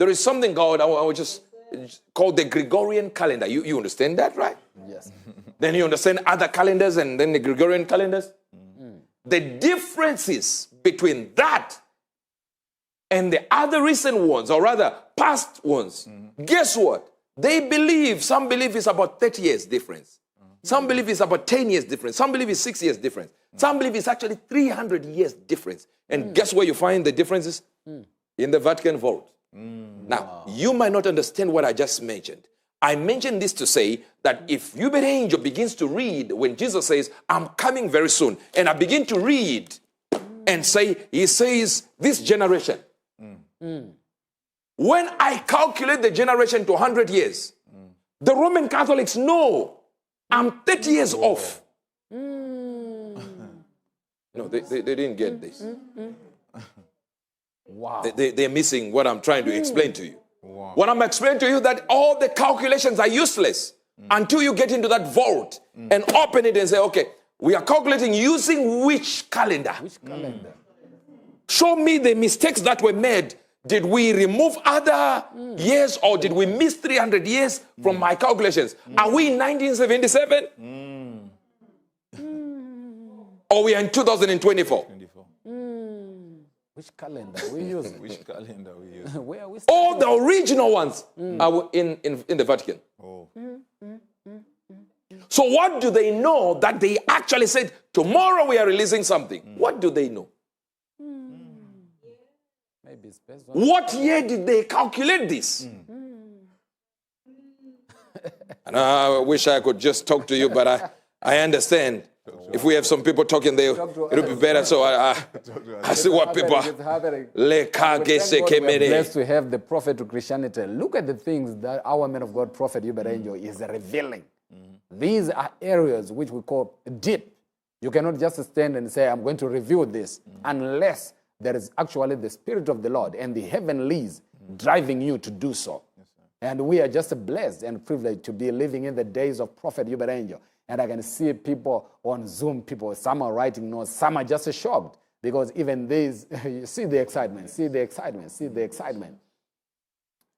There is something called, I will just called the Gregorian calendar. You understand that, right? Yes. Then you understand other calendars and then the Gregorian calendars. The differences between that and the other recent ones, or rather past ones, guess what? Some believe it's about 30 years difference. Some believe it's about 10 years difference. Some believe it's 6 years difference. Some believe it's actually 300 years difference. And guess where you find the differences? In the Vatican vault. Now, you might not understand what I just mentioned. I mentioned this to say that if 𝗹𝗵𝗂𝗿 begins to read when Jesus says, I'm coming very soon, and I begin to read and say, he says, this generation. When I calculate the generation to 100 years, the Roman Catholics know I'm 30 years off. No, they didn't get this. Wow. They're missing what I'm trying to explain to you. Wow. What I'm explaining to you that all the calculations are useless until you get into that vault and open it and say, okay, we are calculating using which calendar? Which calendar? Show me the mistakes that were made. Did we remove other years or did we miss 300 years from my calculations? Are we in 1977? Or we are in 2024? Which calendar we use? Which calendar we use? Where are we? All the original ones are in the Vatican. Oh. So what do they know that they actually said, tomorrow we are releasing something? What do they know? Maybe it's based on What year did they calculate this? And I wish I could just talk to you, but I understand. If we have some people talking there, it'll be better. So I see what people are. Blessed to have the prophet to Christianity. Look at the things that our man of God, Prophet 𝗹𝗵𝗂𝗍, is revealing. These are areas which we call deep. You cannot just stand and say, I'm going to reveal this, unless there is actually the Spirit of the Lord and the heavenlies driving you to do so. And we are just blessed and privileged to be living in the days of Prophet 𝗹𝗵𝗂𝗍. And I can see people on Zoom, some are writing notes, some are just shocked. Because even these, you see the excitement, see the excitement, see the excitement.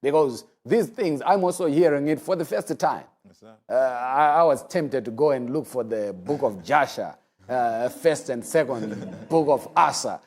Because these things, I'm also hearing it for the first time. Yes, I was tempted to go and look for the book of Joshua, first and second book of Asa.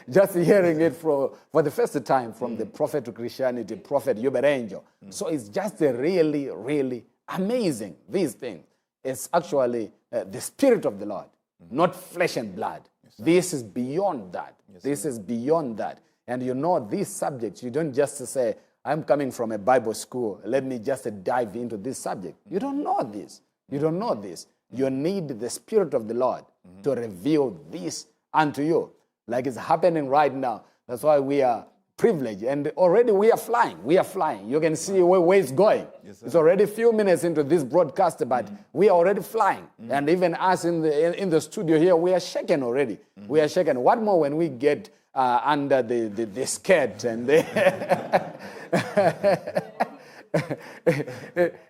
Just hearing it for the first time from the prophet to Christianity, Prophet 𝗹𝗵𝗂𝗍. So it's just a really, really amazing, these things. It's actually the Spirit of the Lord, not flesh and blood. Yes, this is beyond that. Yes, this is beyond that. And you know, these subjects, you don't just say, I'm coming from a Bible school, let me just dive into this subject. You don't know this. You don't know this. You need the Spirit of the Lord to reveal this unto you. Like it's happening right now. That's why we are privileged. And already we are flying. We are flying. You can see where it's going. Yes, it's already a few minutes into this broadcast, but we are already flying. And even us in the studio here, we are shaking already. We are shaking. What more when we get under the skirt and the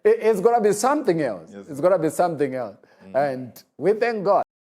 it's going to be something else. Yes, it's going to be something else. And we thank God.